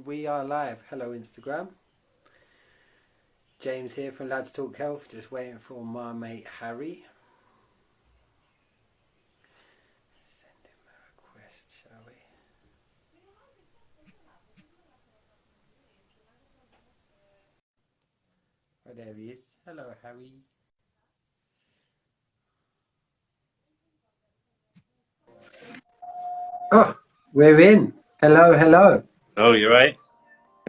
and we are live. Hello Instagram. James here from Lads Talk Health, just waiting for my mate Harry. Send him a request, shall we? Oh, there he is. Hello Harry. Oh, we're in. Hello, hello. Oh, you're right.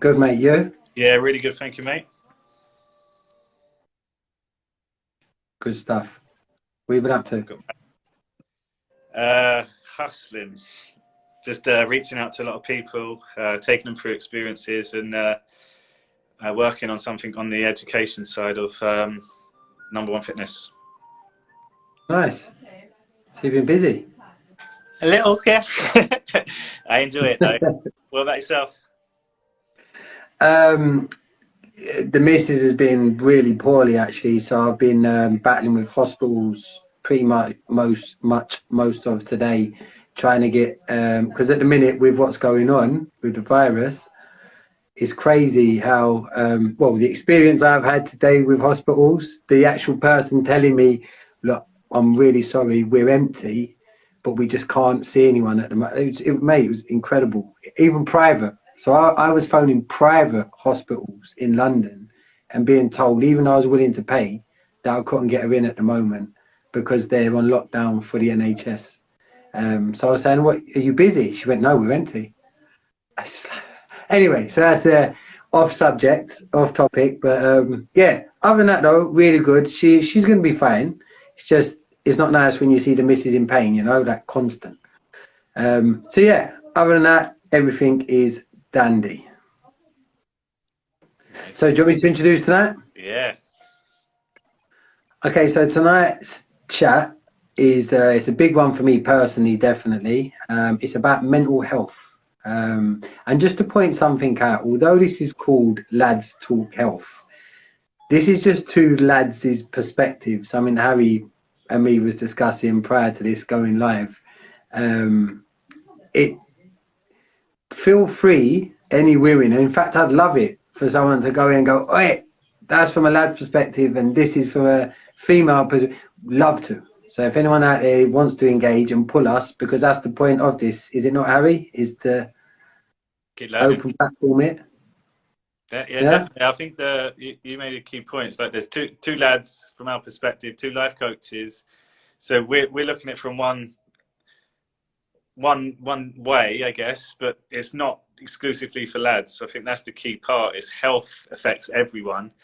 Good mate, you? Yeah, really good. Thank you, mate. Good stuff. What have you been up to? Hustling. Just reaching out to a lot of people, taking them through experiences, and working on something on the education side of number 1 fitness. Nice. So you've been busy? A little, yeah. I enjoy it though. What about yourself? The missus has been really poorly actually, so I've been battling with hospitals pretty much most of today, trying to get because at the minute with what's going on with the virus, it's crazy how the experience I've had today with hospitals, the actual person telling me, look, I'm really sorry, we're empty, but we just can't see anyone at the moment. It was incredible, even private. So I was phoning private hospitals in London and being told, even though I was willing to pay, that I couldn't get her in at the moment because they're on lockdown for the NHS. So I was saying, what, are you busy? She went, no, we're empty. Anyway, so that's off subject, off topic. But yeah, other than that though, really good. She's going to be fine. It's just, it's not nice when you see the missus in pain, you know, that constant. So yeah, other than that, everything is dandy. So do you want me to introduce tonight? Yeah. Okay, so tonight's chat is it's a big one for me personally, definitely. It's about mental health. And just to point something out, although this is called Lads Talk Health, this is just two lads' perspectives. I mean, Harry and me was discussing prior to this going live. Feel free, any women, and in fact, I'd love it for someone to go in and go, "Oi, that's from a lad's perspective, and this is from a female perspective." Love to. So if anyone out there wants to engage and pull us, because that's the point of this, is it not, Harry? Is to open platform it. Yeah, definitely. I think you made a key point. It's like there's two lads from our perspective, two life coaches. So we're looking at it from one way, I guess, but it's not exclusively for lads. So I think that's the key part. Is health affects everyone,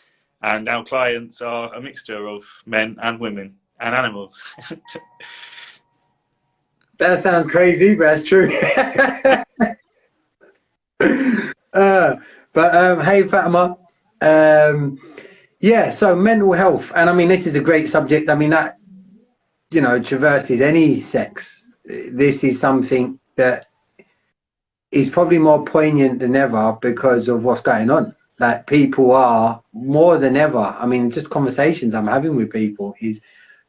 and our clients are a mixture of men and women and animals. That sounds crazy, but that's true. Hey, Fatima. Yeah, so mental health, and I mean, this is a great subject. I mean, that, you know, traverses any sex. This is something that is probably more poignant than ever because of what's going on. Like, people are more than ever. I mean, just conversations I'm having with people is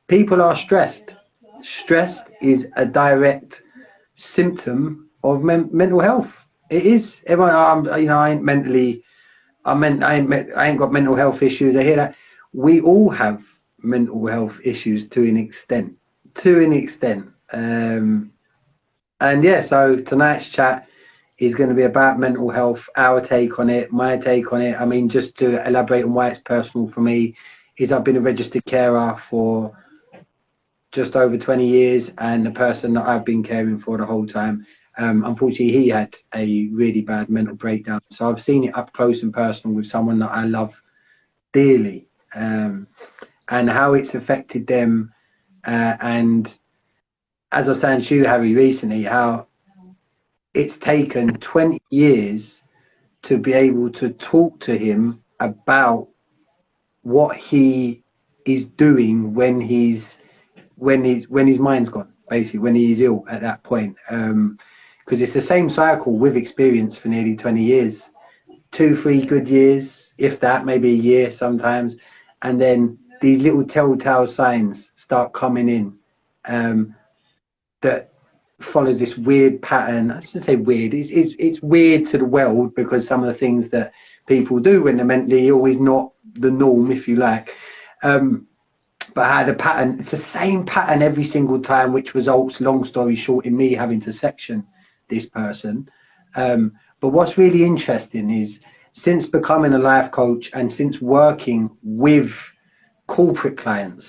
people are stressed. Stress is a direct symptom of mental health. It is. Everyone, I ain't mentally. I ain't got mental health issues. I hear that. We all have mental health issues to an extent. And yeah, so tonight's chat is going to be about mental health, our take on it, my take on it. I mean, just to elaborate on why it's personal for me, is I've been a registered carer for just over 20 years, and the person that I've been caring for the whole time, unfortunately, he had a really bad mental breakdown. So I've seen it up close and personal with someone that I love dearly, and how it's affected them. And as I was saying to you, Harry, recently, how it's taken 20 years to be able to talk to him about what he is doing when his mind's gone, basically, when he's ill at that point. Because it's the same cycle with experience for nearly 20 years. 2-3 good years, if that, maybe a year sometimes. And then these little telltale signs start coming in, that follows this weird pattern. I shouldn't say weird. It's weird to the world because some of the things that people do when they're mentally ill is not the norm, if you like. But I had a pattern. It's the same pattern every single time, which results, long story short, in me having to section this person. But what's really interesting is, since becoming a life coach and since working with corporate clients,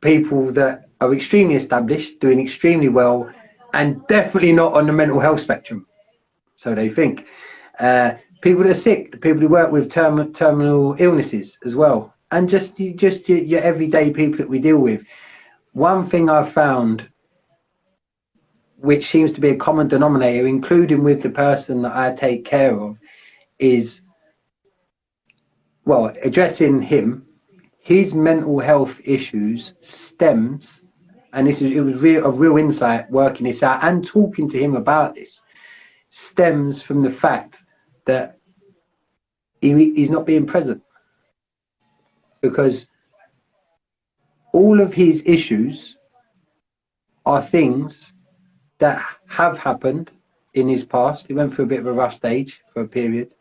people that are extremely established, doing extremely well, and definitely not on the mental health spectrum, so they think. People that are sick, the people who work with terminal illnesses as well, and just your everyday people that we deal with. One thing I've found, which seems to be a common denominator, including with the person that I take care of, is, well, addressing him, his mental health issues stems, and it was a real insight working this out and talking to him about this, stems from the fact that he's not being present. Because all of his issues are things that have happened in his past. He went through a bit of a rough stage for a period.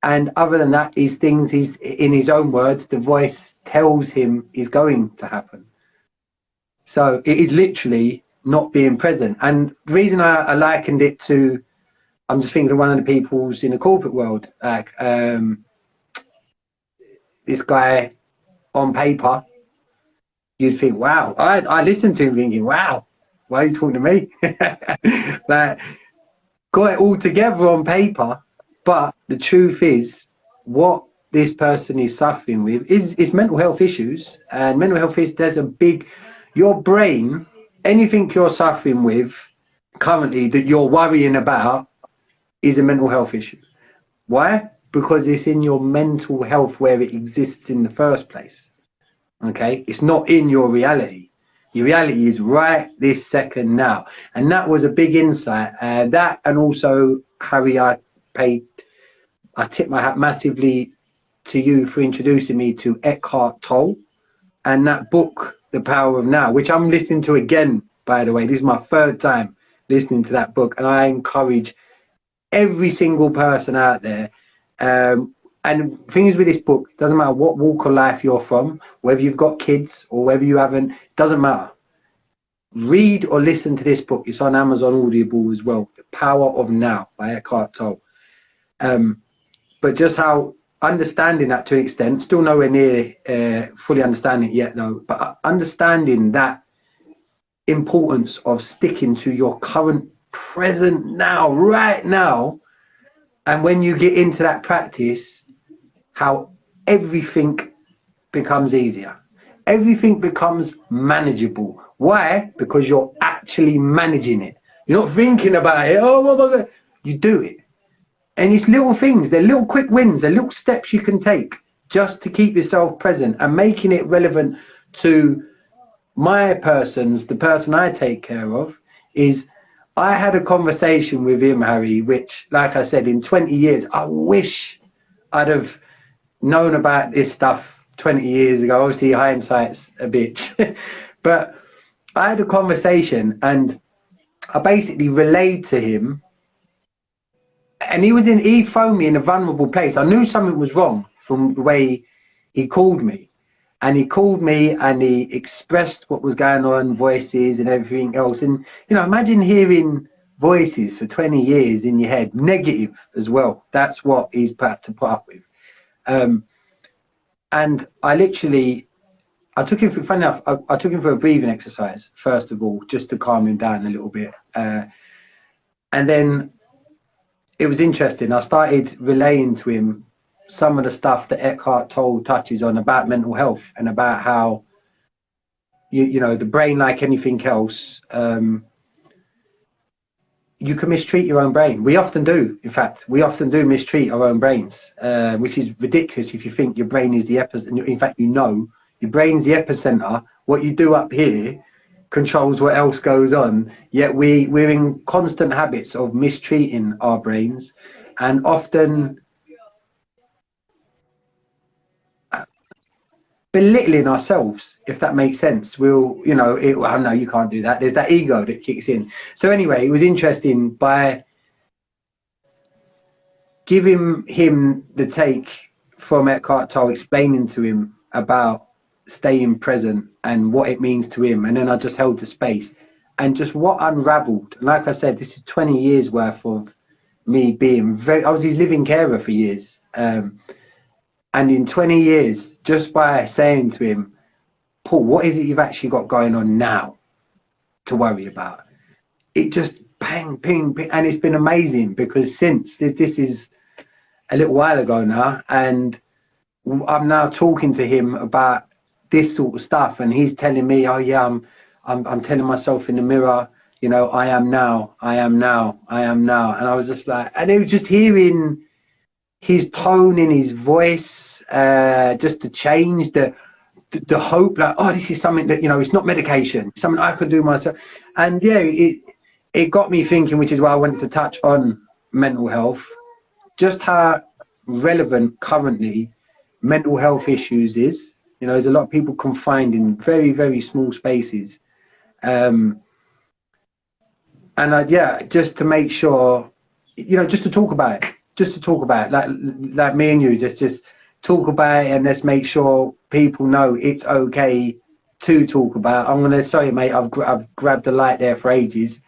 And other than that, these things, he's, in his own words, the voice tells him is going to happen. So it is literally not being present. And the reason I likened it to, I'm just thinking of one of the people's in the corporate world, like this guy on paper, you'd think, wow. I listened to him thinking, wow, why are you talking to me? Like, got it all together on paper, but the truth is, what this person is suffering with is mental health issues. And mental health is, there's a big, your brain, anything you're suffering with currently that you're worrying about is a mental health issue. Why? Because it's in your mental health where it exists in the first place. Okay, it's not in your reality. Your reality is right this second now. And that was a big insight. That, and also, Harry, I tip my hat massively to you for introducing me to Eckhart Tolle and that book, The Power of Now, which I'm listening to again, by the way. This is my third time listening to that book, and I encourage every single person out there. And things with this book, doesn't matter what walk of life you're from, whether you've got kids or whether you haven't, doesn't matter. Read or listen to this book. It's on Amazon Audible as well. The Power of Now by Eckhart Tolle. But just how understanding that to an extent, still nowhere near fully understanding it yet though, but understanding that importance of sticking to your current present now, right now. And when you get into that practice, how everything becomes easier. Everything becomes manageable. Why? Because you're actually managing it. You're not thinking about it. Oh, what am I going? You do it. And it's little things. They're little quick wins. They're little steps you can take just to keep yourself present and making it relevant to the person I take care of. Is I had a conversation with him, Harry, which, like I said, in 20 years, I wish I'd have known about this stuff 20 years ago. Obviously, hindsight's a bitch. But I had a conversation and I basically relayed to him, and he phoned me in a vulnerable place. I knew something was wrong from the way he called me. And he called me and he expressed what was going on, voices and everything else. And, you know, imagine hearing voices for 20 years in your head, negative as well. That's what he's had to put up with. And I took him for, funny enough, I took him for a breathing exercise, first of all, just to calm him down a little bit. And then it was interesting. I started relaying to him some of the stuff that Eckhart Tolle touches on about mental health and about how, you know, the brain, like anything else, you can mistreat your own brain. We often do. In fact, we often do mistreat our own brains, which is ridiculous if you think your brain is the epicenter. In fact, you know, your brain's the epicenter. What you do up here controls what else goes on. Yet we're in constant habits of mistreating our brains, and often belittling ourselves, if that makes sense. We'll, you know, oh no, you can't do that. There's that ego that kicks in. So anyway, it was interesting by giving him the take from Eckhart Tolle, explaining to him about staying present and what it means to him. And then I just held the space and just what unraveled. Like I said, this is 20 years worth of me being I was his living carer for years. And in 20 years, just by saying to him, Paul, what is it you've actually got going on now to worry about? It just bang, ping, ping. And it's been amazing because since this is a little while ago now, and I'm now talking to him about this sort of stuff, and he's telling me, oh yeah, I'm telling myself in the mirror, you know, I am now, I am now, I am now. And I was just like, and it was just hearing his tone in his voice, just to change the hope, like, oh, this is something that, you know, it's not medication, it's something I could do myself. And yeah, it got me thinking, which is why I wanted to touch on mental health, just how relevant currently mental health issues is. You know, there's a lot of people confined in very, very small spaces. And yeah, just to make sure, you know, just to talk about it, like me and you, just talk about it, and let's make sure people know it's okay to talk about. Sorry, mate, I've grabbed the light there for ages.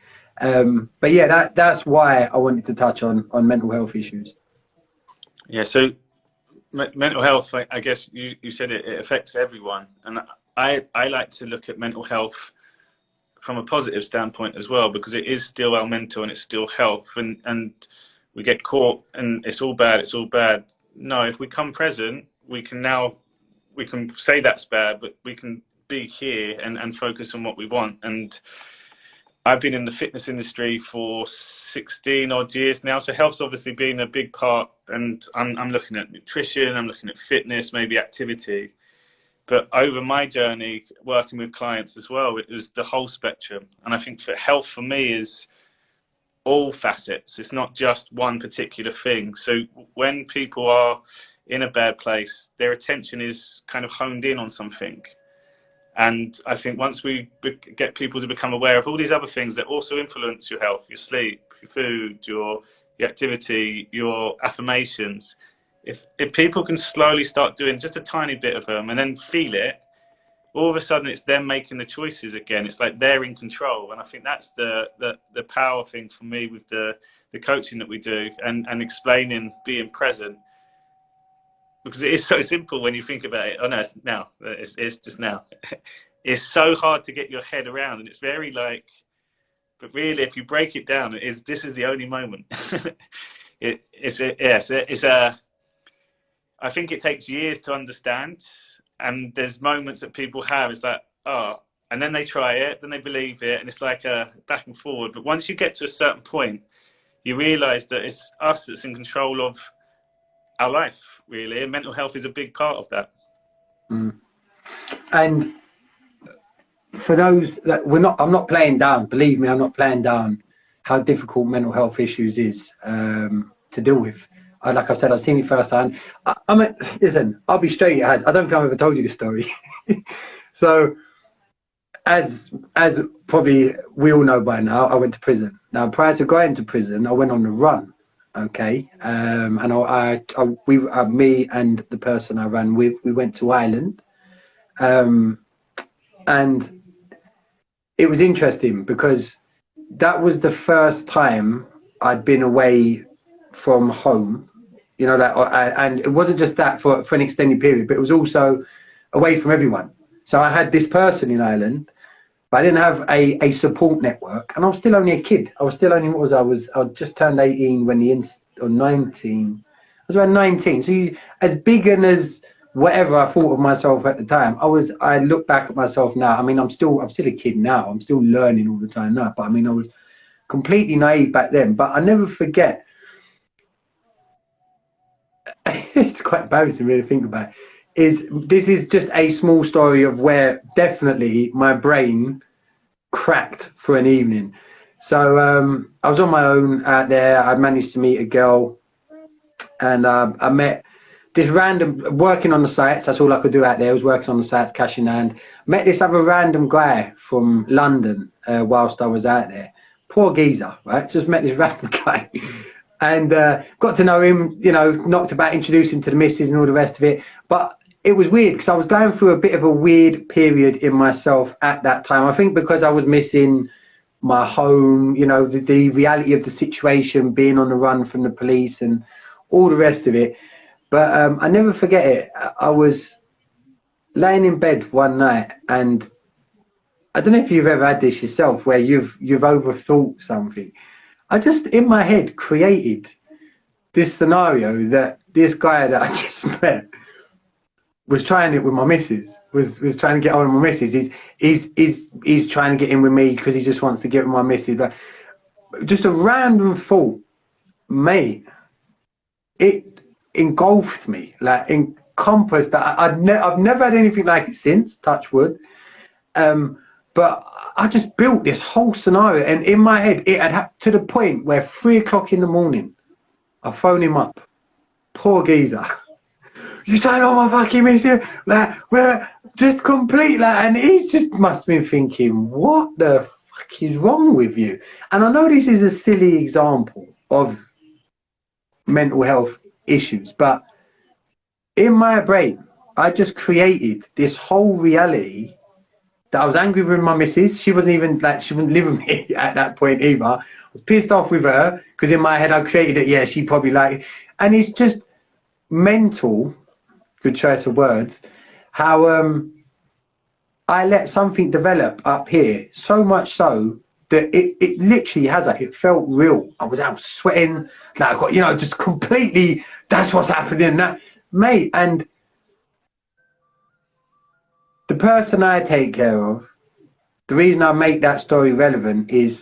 But yeah, that's why I wanted to touch on mental health issues. Yeah, so mental health, I guess you said it affects everyone. And I like to look at mental health from a positive standpoint as well, because it is still our mental and it's still health. And we get caught and it's all bad, it's all bad. No, if we come present, we can say that's bad, but we can be here and focus on what we want. And I've been in the fitness industry for 16 odd years now, so health's obviously been a big part, and I'm looking at nutrition, I'm looking at fitness, maybe activity. But over my journey, working with clients as well, it was the whole spectrum. And I think health for me is all facets. It's not just one particular thing. So when people are in a bad place, their attention is kind of honed in on something. And I think once we get people to become aware of all these other things that also influence your health, your sleep, your food, your activity, your affirmations, if people can slowly start doing just a tiny bit of them and then feel it, all of a sudden it's them making the choices again. It's like they're in control. And I think that's the power thing for me with the coaching that we do, and explaining being present. Because it is so simple when you think about it. Oh no, it's now. It's just now. It's so hard to get your head around, and it's very like. But really, if you break it down, this is the only moment. I think it takes years to understand, and there's moments that people have. It's like, oh, and then they try it, then they believe it, and it's like a back and forward. But once you get to a certain point, you realise that it's us that's in control of our life, really, and mental health is a big part of that. And for those that I'm not playing down, believe me, I'm not playing down how difficult mental health issues is to deal with. Like I said, I've seen it firsthand. Listen, I'll be straight ahead. I don't think I've ever told you this story. So as probably we all know by now, I went to prison. Now, prior to going to prison, I went on the run. Okay, and me and the person I ran with, we went to Ireland, and it was interesting because that was the first time I'd been away from home, you know, and it wasn't just that for an extended period, but it was also away from everyone. So I had this person in Ireland, but I didn't have a support network, and I was still only a kid. I was still only, I just turned 18 when or 19. I was around 19. So as big and as whatever I thought of myself at the time, I look back at myself now. I mean, I'm still a kid now. I'm still learning all the time now. But I mean, I was completely naive back then. But I never forget. It's quite embarrassing really to think about. This is just a small story of where definitely my brain cracked for an evening. So I was on my own out there. I managed to meet a girl, and I met this random working on the sites. That's all I could do out there. I was working on the sites, cash in hand. Met this other random guy from London whilst I was out there. Poor geezer, right? Just met this random guy, and got to know him. You know, knocked about, introduced him to the missus and all the rest of it. But it was weird because I was going through a bit of a weird period in myself at that time. I think because I was missing my home, you know, the reality of the situation, being on the run from the police and all the rest of it. But I never forget it. I was laying in bed one night, and I don't know if you've ever had this yourself, where you've overthought something. I just in my head created this scenario that this guy that I just met was trying it with my missus. Was trying to get on with my missus. He's trying to get in with me because he just wants to get with my missus. But just a random thought, mate. It engulfed me, like encompassed that. I've never had anything like it since, touch wood. But I just built this whole scenario, and in my head it had to the point where 3 o'clock in the morning I phone him up. Poor geezer. You don't know my fucking missus, like, we're just complete, like, and he just must have been thinking, what the fuck is wrong with you? And I know this is a silly example of mental health issues, but in my brain I just created this whole reality that I was angry with my missus. She wasn't even, like, she wouldn't live with me at that point either. I was pissed off with her because in my head I created it. Yeah, she probably liked it. And it's just mental, good choice of words, how I let something develop up here, so much so that it literally has, like, it felt real. I was out sweating, like, I got, you know, just completely, that's what's happening, that, mate. And the person I take care of, the reason I make that story relevant is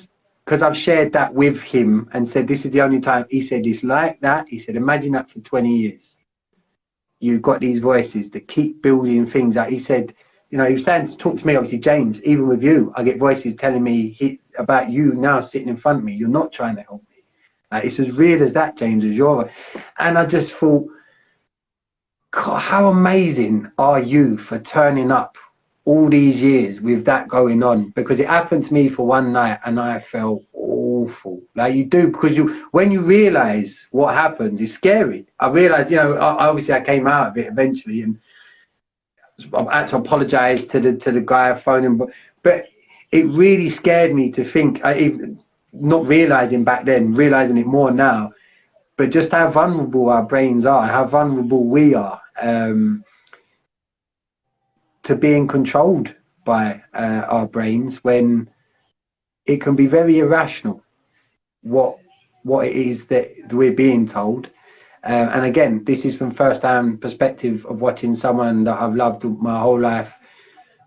because I've shared that with him and said, this is the only time. He said, it's like that. He said, imagine that for 20 years. You've got these voices that keep building things out. He said, you know, he was saying to talk to me, obviously, James, even with you, I get voices telling me about you now sitting in front of me. You're not trying to help me. It's as real as that, James, as you're. And I just thought, God, how amazing are you for turning up all these years with that going on? Because it happened to me for one night and I felt awful. Like, you do, because when you realise what happened, it's scary. I realised, you know, obviously I came out of it eventually, and I had to apologise to the guy phoning, but it really scared me to think, even not realising back then, realising it more now, but just how vulnerable our brains are, how vulnerable we are to being controlled by our brains, when it can be very irrational what it is that we're being told. And again, this is from first-hand perspective of watching someone that I've loved my whole life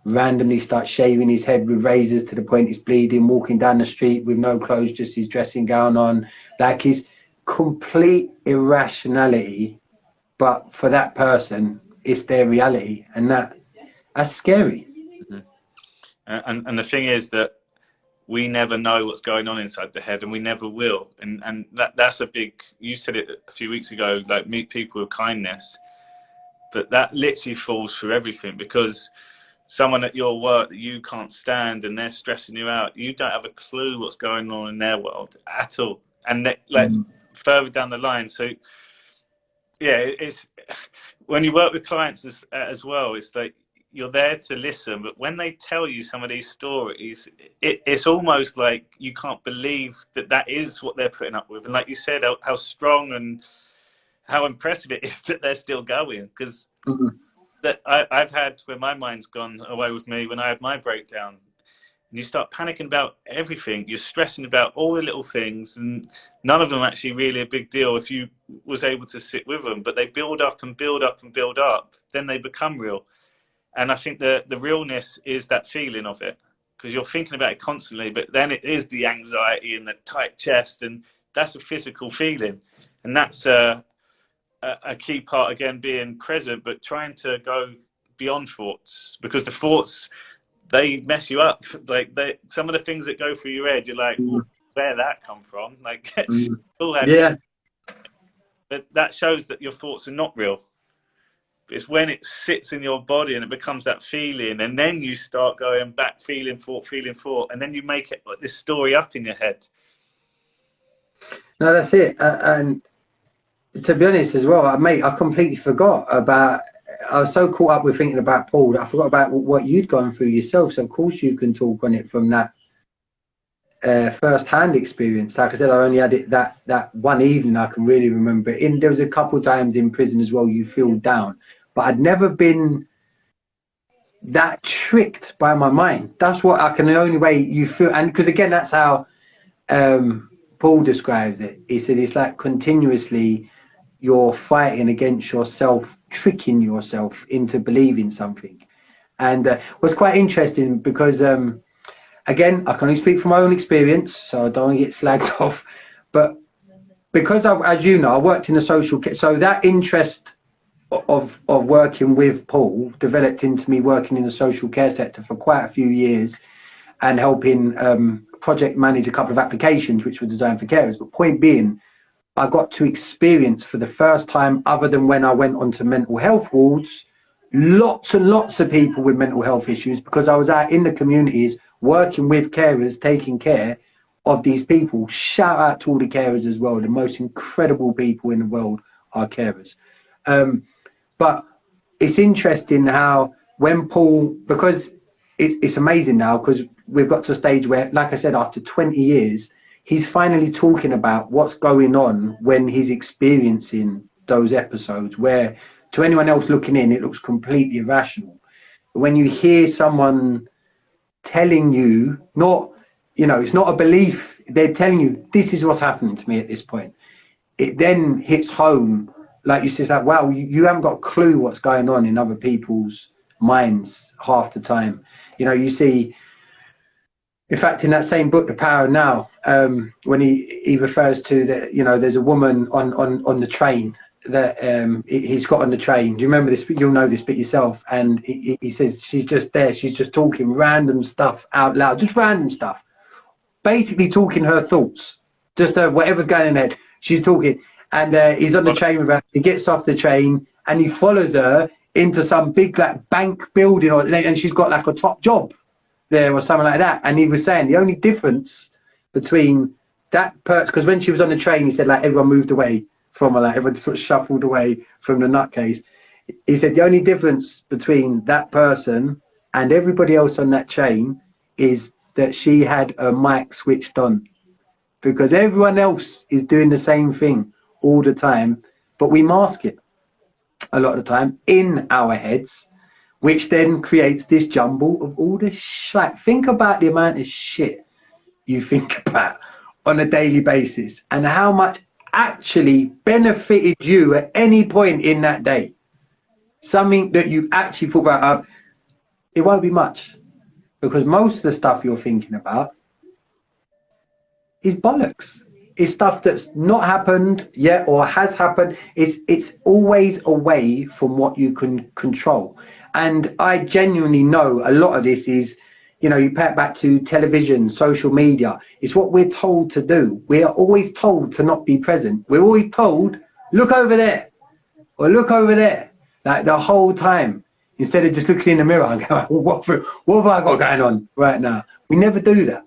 randomly start shaving his head with razors to the point he's bleeding, walking down the street with no clothes, just his dressing gown on, like his complete irrationality. But for that person, it's their reality, and that's scary. Mm-hmm. And the thing is that we never know what's going on inside the head, and we never will. And that's a big, you said it a few weeks ago, like, meet people with kindness, but that literally falls through everything, because someone at your work that you can't stand and they're stressing you out, you don't have a clue what's going on in their world at all. And like further down the line, so yeah, it's when you work with clients as well, it's like you're there to listen, but when they tell you some of these stories, it's almost like you can't believe that is what they're putting up with. And like you said, how strong and how impressive it is that they're still going, because that I've had where my mind's gone away with me when I had my breakdown. And you start panicking about everything. You're stressing about all the little things, and none of them actually really a big deal if you was able to sit with them. But they build up and build up and build up. Then they become real. And I think the realness is that feeling of it, because you're thinking about it constantly, but then it is the anxiety and the tight chest, and that's a physical feeling. And that's a key part, again, being present, but trying to go beyond thoughts, because the thoughts, they mess you up. Like, some of the things that go through your head, you're like, where that come from? Like, Yeah. but that shows that your thoughts are not real. It's when it sits in your body and it becomes that feeling, and then you start going back, feeling thought, and then you make it like this story up in your head. No, that's it. And to be honest as well, I completely forgot about. I was so caught up with thinking about Paul that I forgot about what you'd gone through yourself. So of course you can talk on it from that first-hand experience. Like I said, I only had it that one evening. I can really remember it. There was a couple of times in prison as well. You feel down, but I'd never been that tricked by my mind. That's what I can. The only way you feel, and because again, that's how Paul describes it. He said it's like continuously you're fighting against yourself, tricking yourself into believing something. And was quite interesting because again, I can only speak from my own experience, so I don't want to get slagged off. But because as you know, I worked in the social care, so that interest of working with Paul developed into me working in the social care sector for quite a few years and helping project manage a couple of applications which were designed for carers. But point being, I got to experience for the first time, other than when I went onto mental health wards, lots and lots of people with mental health issues, because I was out in the communities working with carers, taking care of these people. Shout out to all the carers as well. The most incredible people in the world are carers. But it's interesting how when Paul, because it's amazing now, because we've got to a stage where, like I said, after 20 years, he's finally talking about what's going on when he's experiencing those episodes where to anyone else looking in, it looks completely irrational. But when you hear someone telling you, not, you know, it's not a belief, they're telling you, this is what's happening to me at this point. It then hits home, like you said, like, wow, you haven't got a clue what's going on in other people's minds half the time. You know, you see, in fact, in that same book, The Power of Now, when he refers to that, you know, there's a woman on the train that he's got on the train. Do you remember this? You'll know this bit yourself. And he says she's just there. She's just talking random stuff out loud, just random stuff, basically talking her thoughts, just whatever's going in her head. She's talking, and he's on the train with her. He gets off the train and he follows her into some big like bank building, and she's got like a top job there or something like that. And he was saying the only difference between that person, because when she was on the train, he said like everyone moved away from her, like everyone sort of shuffled away from the nutcase. He said the only difference between that person and everybody else on that train is that she had a mic switched on, because everyone else is doing the same thing all the time, but we mask it a lot of the time in our heads, which then creates this jumble of all this shit. Think about the amount of shit you think about on a daily basis and how much actually benefited you at any point in that day. Something that you actually thought about, it won't be much, because most of the stuff you're thinking about is bollocks. It's stuff that's not happened yet or has happened. It's always away from what you can control. And I genuinely know a lot of this is, you know, you pay it back to television, social media. It's what we're told to do. We are always told to not be present. We're always told, look over there or look over there, like the whole time, instead of just looking in the mirror and going, what have I got going on right now? We never do that.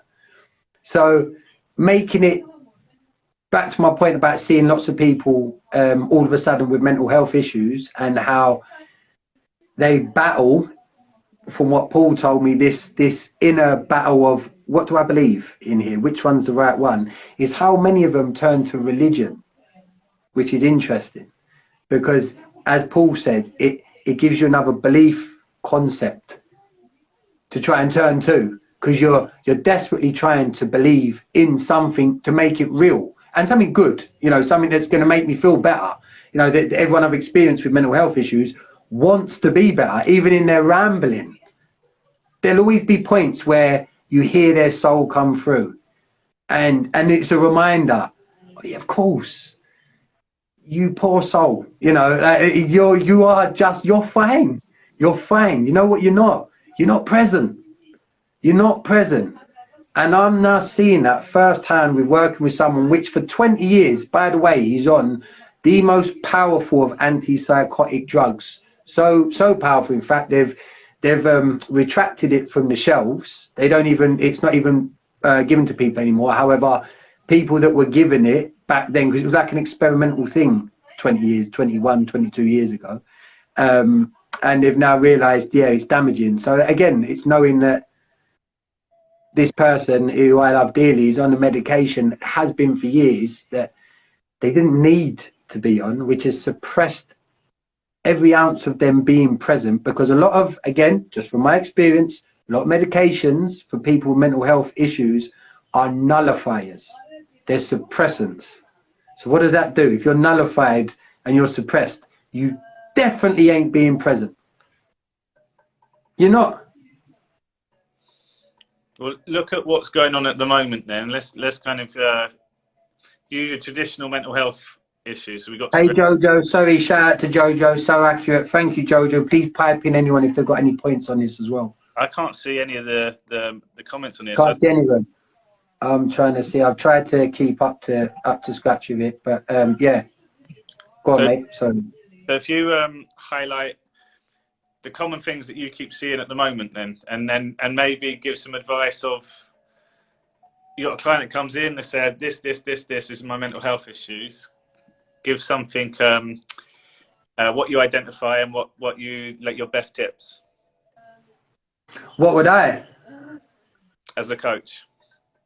So making it, back to my point about seeing lots of people all of a sudden with mental health issues and how they battle, from what Paul told me, this inner battle of what do I believe in here? Which one's the right one? Is how many of them turn to religion, which is interesting because, as Paul said, it gives you another belief concept to try and turn to, because you're desperately trying to believe in something to make it real and something good, you know, something that's going to make me feel better. You know, that everyone I've experienced with mental health issues wants to be better, even in their rambling. There'll always be points where you hear their soul come through, and it's a reminder. Oh, yeah, of course, you poor soul. You know, you're fine. You're fine. You know what? You're not. You're not present. You're not present. And I'm now seeing that firsthand with working with someone which for 20 years, by the way, he's on the most powerful of antipsychotic drugs So powerful. In fact, they've retracted it from the shelves. They don't even. It's not even given to people anymore. However, people that were given it back then, because it was like an experimental thing 20 years, 21, 22 years ago, and they've now realised, yeah, it's damaging. So again, it's knowing that this person who I love dearly is on a medication, has been for years, that they didn't need to be on, which has suppressed every ounce of them being present. Because a lot of, again, just from my experience, a lot of medications for people with mental health issues are nullifiers. They're suppressants. So what does that do? If you're nullified and you're suppressed, you definitely ain't being present. You're not. Well, look at what's going on at the moment then. Let's kind of use your traditional mental health issues. So we got. Hey Jojo, sorry, shout out to Jojo, so accurate. Thank you, Jojo. Please pipe in anyone if they've got any points on this as well. I can't see any of the comments on this. Can't see anyone. I'm trying to see. I've tried to keep up to scratch with it, but yeah. Go on, mate. Sorry. So if you highlight the common things that you keep seeing at the moment, then and maybe give some advice of, you got a client that comes in, they said this is my mental health issues. Give something, what you identify and what you like, your best tips. What would I? As a coach.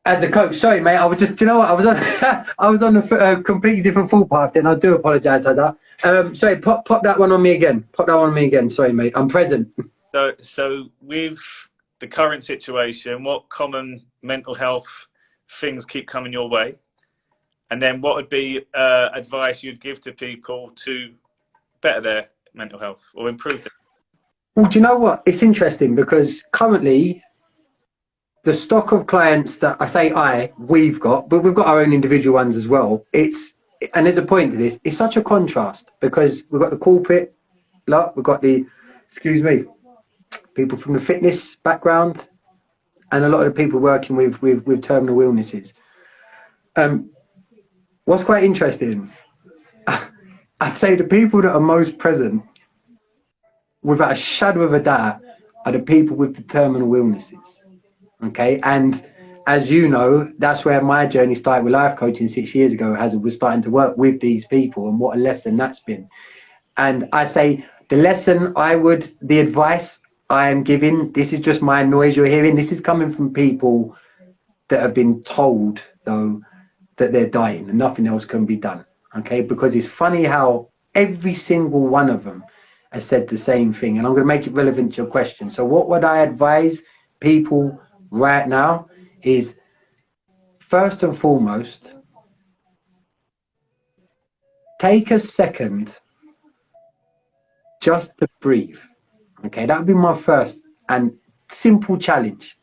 As a coach, sorry, mate. I was just, you know what? I was on, I was on a completely different full path. Then I do apologise for that. Sorry, pop that one on me again. Pop that one on me again. Sorry, mate. I'm present. So with the current situation, what common mental health things keep coming your way? And then what would be advice you'd give to people to better their mental health or improve it? Well, do you know what? It's interesting because currently the stock of clients that we've got, but we've got our own individual ones as well. And there's a point to this. It's such a contrast because we've got the corporate lot, we've got the, people from the fitness background, and a lot of the people working with terminal illnesses. What's quite interesting, I'd say the people that are most present, without a shadow of a doubt, are the people with the terminal illnesses. Okay, and as you know, that's where my journey started with life coaching 6 years ago, as it was starting to work with these people, and what a lesson that's been. And I say the advice I am giving, this is just my noise you're hearing, this is coming from people that have been told, though, that they're dying and nothing else can be done. Okay, because it's funny how every single one of them has said the same thing, and I'm going to make it relevant to your question. So what would I advise people right now is, first and foremost, take a second just to breathe. Okay, that would be my first and simple challenge.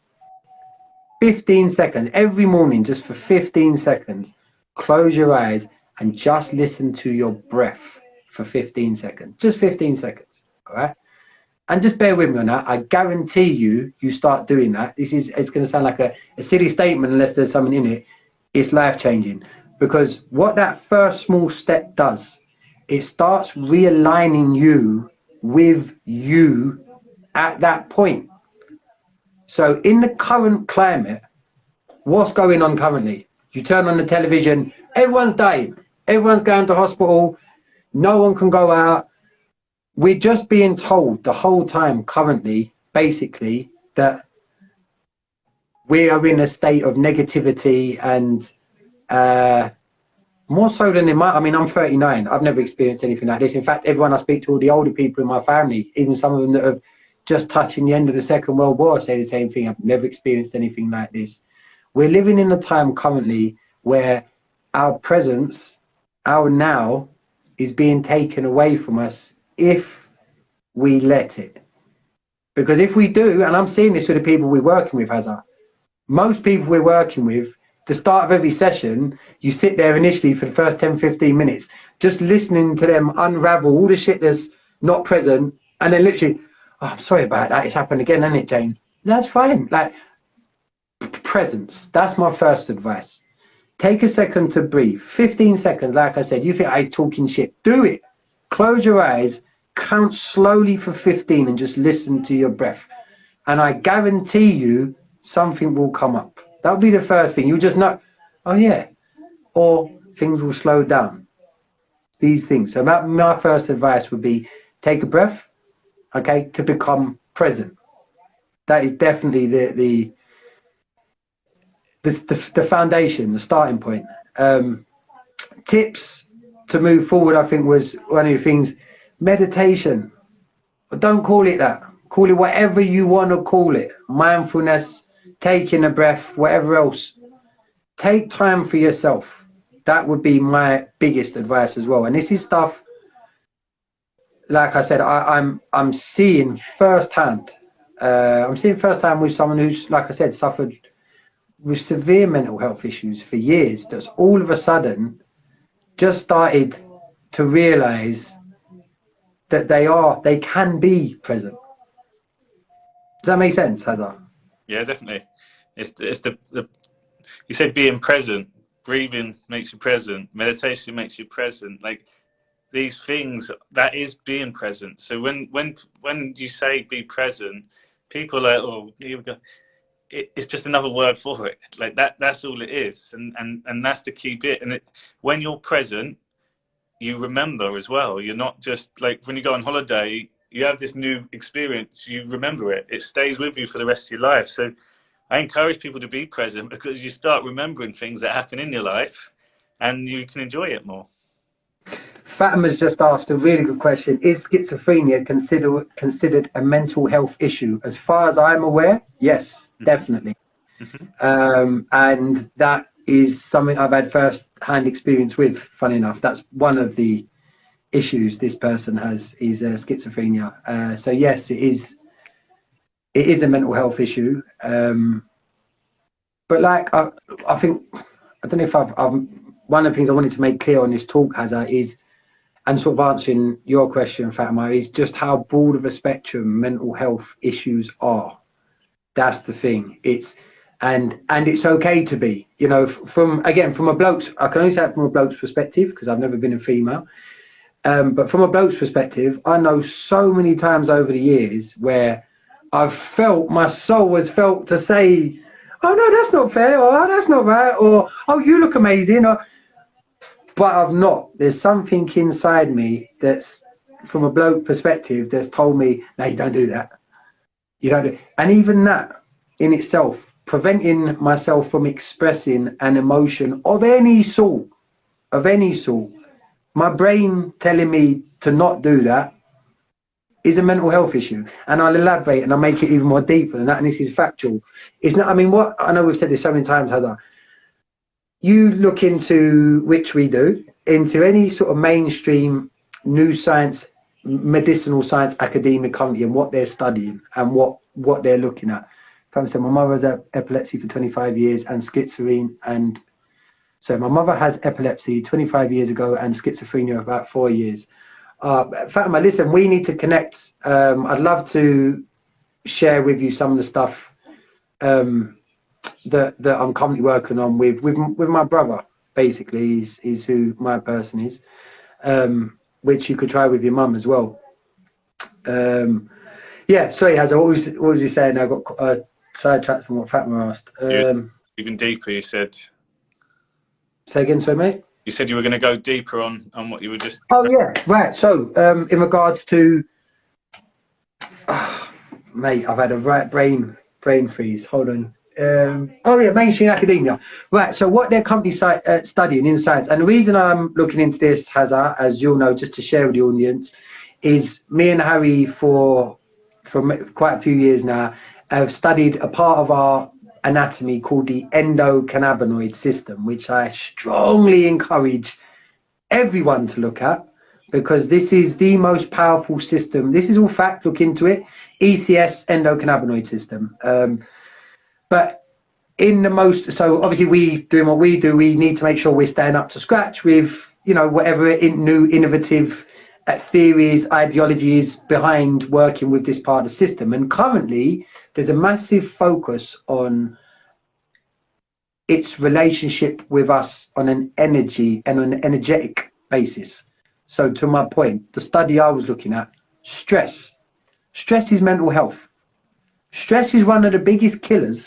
15 seconds every morning, just for 15 seconds, close your eyes and just listen to your breath for 15 seconds. Just 15 seconds, all right? And just bear with me on that. I guarantee you start doing that. It's going to sound like a silly statement unless there's something in it. It's life-changing. Because what that first small step does, it starts realigning you with you at that point. So in the current climate, what's going on currently? You turn on the television, everyone's dying. Everyone's going to hospital. No one can go out. We're just being told the whole time currently, basically, that we are in a state of negativity, and more so than I'm 39. I've never experienced anything like this. In fact, everyone I speak to, all the older people in my family, even some of them that have just touching the end of the Second World War, say the same thing. I've never experienced anything like this. We're living in a time currently where our presence, our now, is being taken away from us if we let it. Because if we do, and I'm seeing this with the people we're working with, most people we're working with, the start of every session, you sit there initially for the first 10, 15 minutes, just listening to them unravel all the shit that's not present, and then literally, oh, I'm sorry about that, it's happened again, hasn't it, Jane? That's fine. Like, presence. That's my first advice. Take a second to breathe. 15 seconds, like I said. You think I'm talking shit. Do it. Close your eyes. count slowly for 15 and just listen to your breath. And I guarantee you something will come up. That'll be the first thing. You'll just know, oh yeah, or things will slow down. These things. So my first advice would be take a breath, okay, to become present. That is definitely the foundation, the starting point. Tips to move forward, I think, was one of the things. Meditation. But don't call it that. Call it whatever you want to call it. Mindfulness, taking a breath, whatever else. Take time for yourself. That would be my biggest advice as well. And this is stuff, like I said, I'm seeing firsthand. I'm seeing firsthand with someone who's, like I said, suffered with severe mental health issues for years. That's all of a sudden just started to realise that they can be present. Does that make sense, Hazar? Yeah, definitely. It's the you said being present. Breathing makes you present. Meditation makes you present. Like these things, that is being present. So when you say be present, people are like, oh, here we go. It's just another word for it. Like that's all it is, and that's the key bit. And when you're present, you remember as well. You're not just like when you go on holiday, you have this new experience, you remember it. It stays with you for the rest of your life. So I encourage people to be present because you start remembering things that happen in your life and you can enjoy it more. Fatima's just asked a really good question. Is schizophrenia considered a mental health issue? As far as I'm aware, yes, definitely. And that is something I've had first-hand experience with, funny enough. That's one of the issues this person has, is schizophrenia. So yes, it is a mental health issue. But like, I think, I don't know if I've one of the things I wanted to make clear on this talk, Hazza, is, and sort of answering your question, Fatima, is just how broad of a spectrum mental health issues are. That's the thing. And it's okay to be, you know, from a bloke's, I can only say it from a bloke's perspective because I've never been a female. But from a bloke's perspective, I know so many times over the years where I've felt, my soul has felt to say, oh no, that's not fair, or oh, that's not right, or oh, you look amazing, or, but I've not. There's something inside me that's, from a bloke perspective, that's told me, no, you don't do that. You don't do, and even that in itself, preventing myself from expressing an emotion of any sort, my brain telling me to not do that is a mental health issue. And I'll elaborate and I'll make it even more deeper than that. And this is factual. It's not, I mean, what, I know we've said this so many times, Heather, you look into, which we do, into any sort of mainstream new science, medicinal science, academic company and what they're studying and what they're looking at. For instance, my mother has epilepsy for 25 years and schizophrenia, and so my mother has epilepsy 25 years ago and schizophrenia about 4 years. Fatima, listen, we need to connect. I'd love to share with you some of the stuff that I'm currently working on with my brother. Basically, is who my person is, which you could try with your mum as well. Yeah, sorry, Hazza, what was you saying? I got sidetracked from what Fatima asked. Even deeper, you said. Say again, sorry, mate. You said you were going to go deeper on what you were just. Oh yeah, right. So in regards to, mate, I've had a right brain freeze. Hold on. Oh yeah, mainstream academia. Right. So what their company studying in science, and the reason I'm looking into this, Hazza, as you'll know, just to share with the audience, is me and Harry for quite a few years now have studied a part of our anatomy called the endocannabinoid system, which I strongly encourage everyone to look at, because this is the most powerful system. This is all fact, look into it. ECS, endocannabinoid system. But in the most, so obviously we doing what we do, we need to make sure we're staying up to scratch with, you know, whatever new innovative theories, ideologies behind working with this part of the system. And currently there's a massive focus on its relationship with us on an energy and on an energetic basis. So to my point, the study I was looking at Stress. Stress is mental health. Stress is one of the biggest killers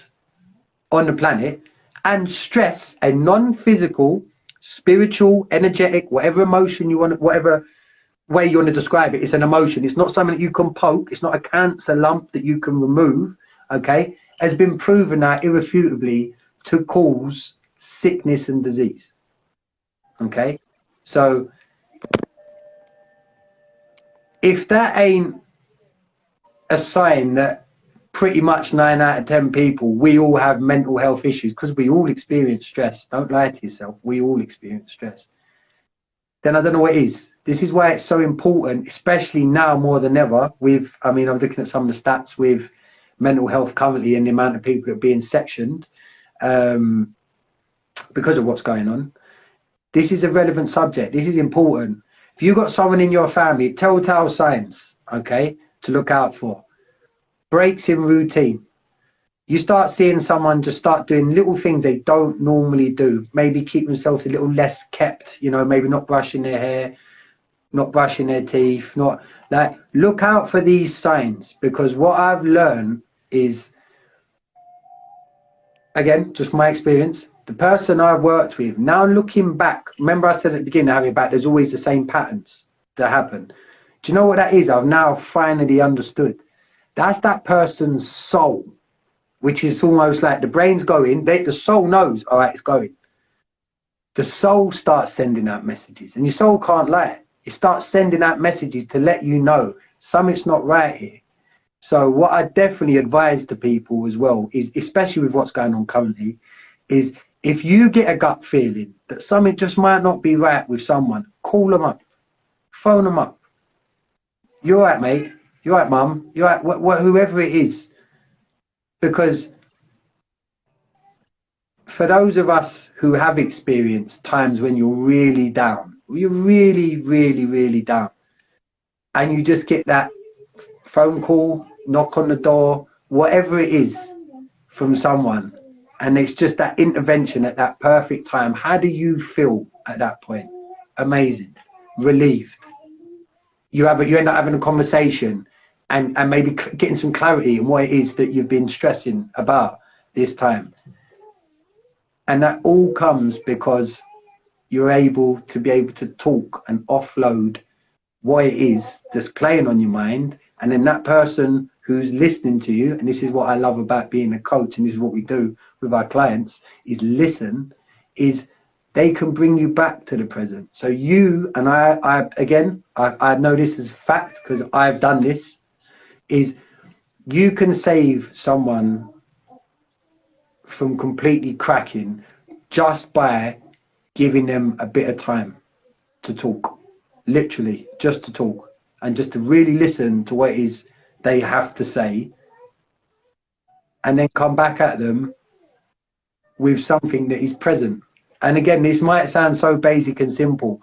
on the planet, and stress, a non-physical, spiritual, energetic, whatever emotion you want, whatever way you want to describe it, it's an emotion. It's not something that you can poke. It's not a cancer lump that you can remove. Okay, has been proven now irrefutably to cause sickness and disease. Okay, so if that ain't a sign that pretty much 9 out of 10 people, we all have mental health issues, because we all experience stress. Don't lie to yourself. We all experience stress. Then I don't know what it is. This is why it's so important, especially now more than ever. I was looking at some of the stats with mental health currently and the amount of people that are being sectioned because of what's going on. This is a relevant subject. This is important. If you've got someone in your family, telltale signs, okay, to look out for. Breaks in routine. You start seeing someone just start doing little things they don't normally do. Maybe keep themselves a little less kept, maybe not brushing their hair, not brushing their teeth, look out for these signs, because what I've learned is, again, just my experience, the person I've worked with, now looking back, remember I said at the beginning, there's always the same patterns that happen. Do you know what that is? I've now finally understood. That's that person's soul, which is almost like the brain's going, the soul knows, all right, it's going. The soul starts sending out messages, and your soul can't lie. It starts sending out messages to let you know something's not right here. So what I definitely advise to people as well is, especially with what's going on currently, is if you get a gut feeling that something just might not be right with someone, call them up, phone them up. You're right, mate. You're right, mum. You're right, whoever it is. Because for those of us who have experienced times when you're really down, you're really, really, really down, and you just get that phone call, knock on the door, whatever it is from someone, and it's just that intervention at that perfect time. How do you feel at that point? Amazing. Relieved. You end up having a conversation and maybe getting some clarity on what it is that you've been stressing about this time. And that all comes because you're able to talk and offload what it is that's playing on your mind. And then that person who's listening to you, and this is what I love about being a coach, and this is what we do with our clients, is listen, is they can bring you back to the present. So you, and I know this is fact because I've done this, is you can save someone from completely cracking just by giving them a bit of time to talk, literally just to talk and just to really listen to what it is they have to say, and then come back at them with something that is present. And again, this might sound so basic and simple.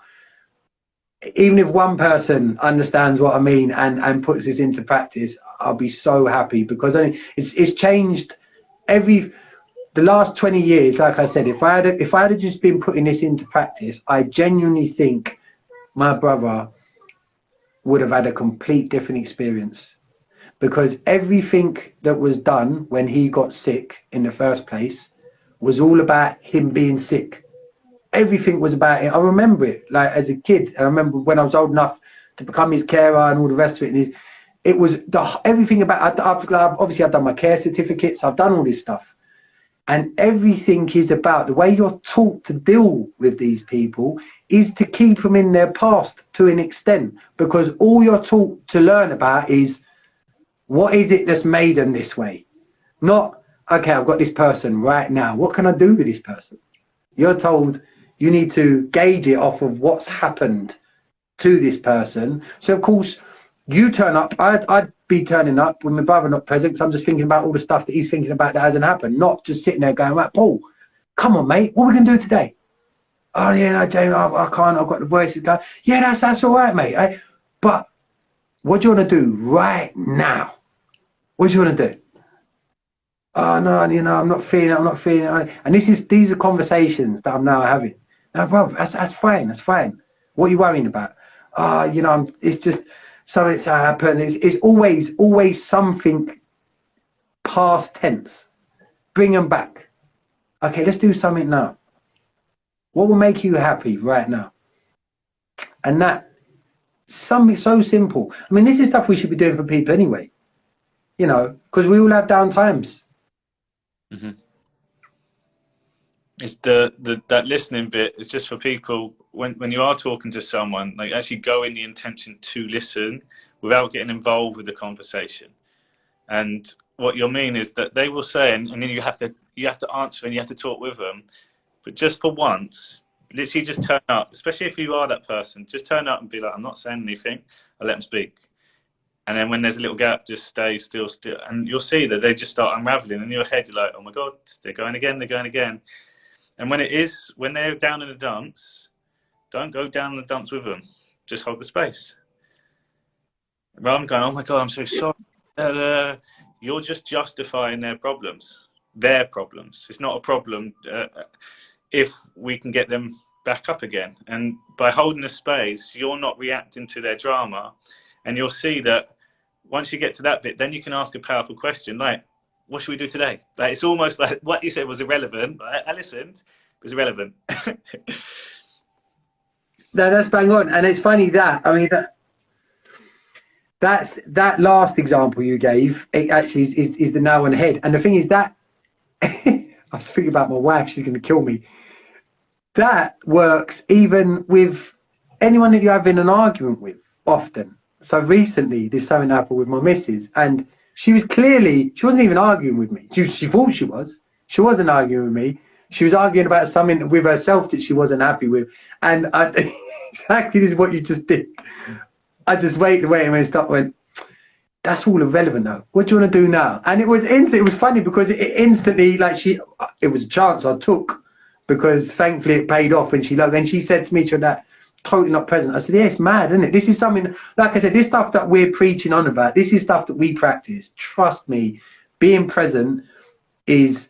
Even if one person understands what I mean and puts this into practice, I'll be so happy, because it's changed the last 20 years. Like I said, if I had just been putting this into practice, I genuinely think my brother would have had a complete different experience, because everything that was done when he got sick in the first place was all about him being sick. Everything was about it. I remember it, like as a kid. I remember when I was old enough to become his carer and all the rest of it. And it was everything about. Obviously, I've done my care certificates. I've done all this stuff, and everything is about the way you're taught to deal with these people is to keep them in their past to an extent, because all you're taught to learn about is what is it that's made them this way. Not, okay, I've got this person right now. What can I do with this person? You're told you need to gauge it off of what's happened to this person. So, of course, you turn up. I'd be turning up with my brother not present, because I'm just thinking about all the stuff that he's thinking about that hasn't happened, not just sitting there going, right, Paul, come on, mate, what are we going to do today? Oh, yeah, no, James, I can't. I've got the voices going. Yeah, that's all right, mate. But what do you want to do right now? What do you want to do? Oh, no, I'm not feeling it. And these are conversations that I'm now having. Now, bro, that's fine. What are you worrying about? It's just, something's happened. It's always something past tense. Bring them back. Okay, let's do something now. What will make you happy right now? And that, something so simple. I mean, this is stuff we should be doing for people anyway, you know, because we all have down times. Mm-hmm. It's that listening bit is just for people when you are talking to someone, like actually go in the intention to listen without getting involved with the conversation. And what you'll mean is that they will say, and then you have to answer and you have to talk with them. But just for once, literally just turn up, especially if you are that person, just turn up and be like, I'm not saying anything, I'll let them speak. And then when there's a little gap, just stay still. And you'll see that they just start unraveling. In your head, you're like, oh my God, they're going again, they're going again. And when they're down in the dance, don't go down the dance with them. Just hold the space. Rather than going, oh my God, I'm so sorry. You're just justifying their problems. Their problems. It's not a problem if we can get them back up again. And by holding the space, you're not reacting to their drama. And you'll see that once you get to that bit, then you can ask a powerful question like, what should we do today? Like, it's almost like what you said was irrelevant. I listened, it was irrelevant. No, that's bang on. And it's funny that, I mean, that last example you gave, it actually is the nail on the head. And the thing is that, I was thinking about my wife, she's going to kill me. That works even with anyone that you're having an argument with, often. So recently, there's something happened with my missus, and she wasn't even arguing with me. She thought she was. She wasn't arguing with me. She was arguing about something with herself that she wasn't happy with. And exactly this is what you just did. I just waited and stopped, went, that's all irrelevant now. What do you want to do now? And it was instant. It was funny because it instantly, it was a chance I took, because thankfully it paid off. And she said to me, that totally not present. I said, yeah, it's mad, isn't it? This is something, like I said, this stuff that we're preaching on about, this is stuff that we practice. Trust me, being present is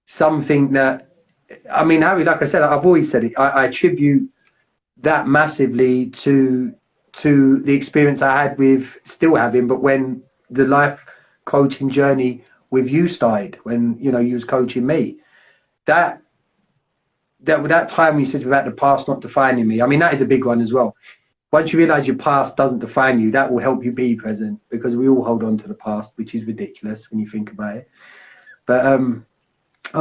something that, I mean, Harry, like I said, I've always said it, I attribute that massively to the experience I had with, still having, but when the life coaching journey with you started, when, you know, you was coaching me, that time you said about the past not defining me, I mean, that is a big one as well. Once you realize your past doesn't define you, that will help you be present, because we all hold on to the past, which is ridiculous when you think about it. But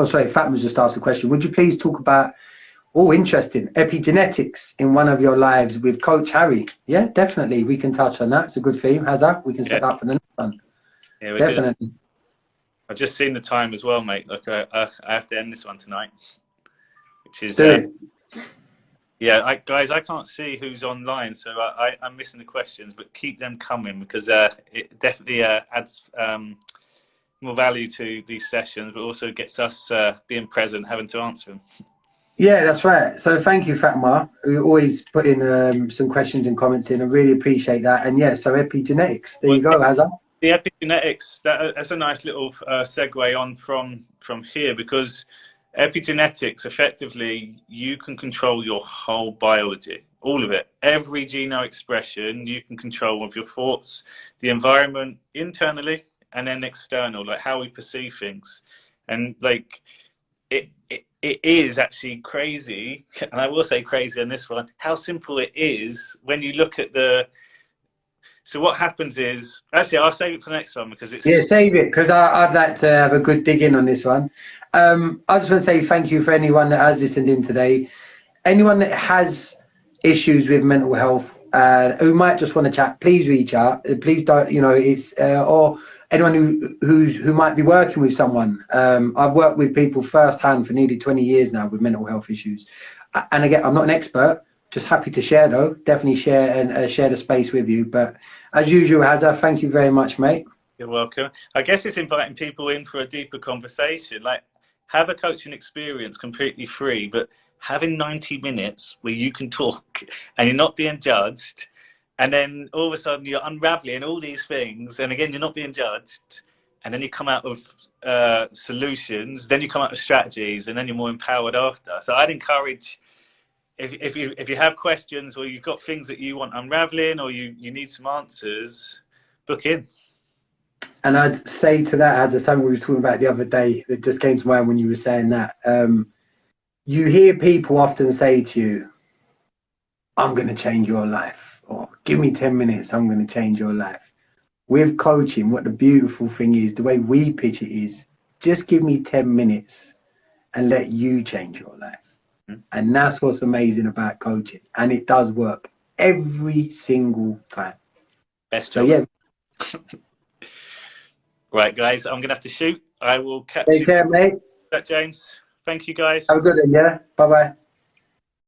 sorry, Fatma's just asked a question. Would you please talk about, interesting, epigenetics in one of your lives with Coach Harry? Yeah, definitely. We can touch on that. It's a good theme. Hazza, we can set that up for the next one. Yeah, we definitely. Do. I've just seen the time as well, mate. Look, I have to end this one tonight, which is yeah, guys, I can't see who's online, so I'm missing the questions, but keep them coming, because it definitely adds more value to these sessions, but also gets us being present, having to answer them. Yeah, that's right. So thank you, Fatma. We always put in some questions and comments in. I really appreciate that. And yeah, so epigenetics. There you go, Hazza. The epigenetics, that's a nice little segue on from here, because epigenetics, effectively, you can control your whole biology, all of it. Every genome expression you can control with your thoughts, the environment internally, and then external, like how we perceive things. And like it is actually crazy, and I will say crazy on this one, how simple it is when you look at so what happens is, actually I'll save it for the next one, because it's... Yeah, save it, because I'd like to have a good dig in on this one. I just want to say thank you for anyone that has listened in today. Anyone that has issues with mental health, who might just want to chat, please reach out. Please don't, you know, it's or anyone who might be working with someone. I've worked with people firsthand for nearly 20 years now with mental health issues. And again, I'm not an expert, just happy to share though. Definitely share and share the space with you. But as usual, Hazza, thank you very much, mate. You're welcome. I guess it's inviting people in for a deeper conversation. Like, have a coaching experience completely free, but having 90 minutes where you can talk and you're not being judged, and then all of a sudden you're unraveling all these things, and again, you're not being judged, and then you come out with solutions, then you come out with strategies, and then you're more empowered after. So I'd encourage if you have questions, or you've got things that you want unraveling, or you need some answers, book in. And I'd say to that, as something we were talking about the other day that just came to mind when you were saying that, you hear people often say to you, I'm going to change your life, or give me 10 minutes, I'm going to change your life. With coaching, what the beautiful thing is, the way we pitch it is, just give me 10 minutes and let you change your life. And that's what's amazing about coaching. And it does work every single time. Best so, job. Yeah. Right, guys, I'm going to have to shoot. I will catch Take you. care, mate. James. Thank you, guys. Have a good one, yeah? Bye-bye.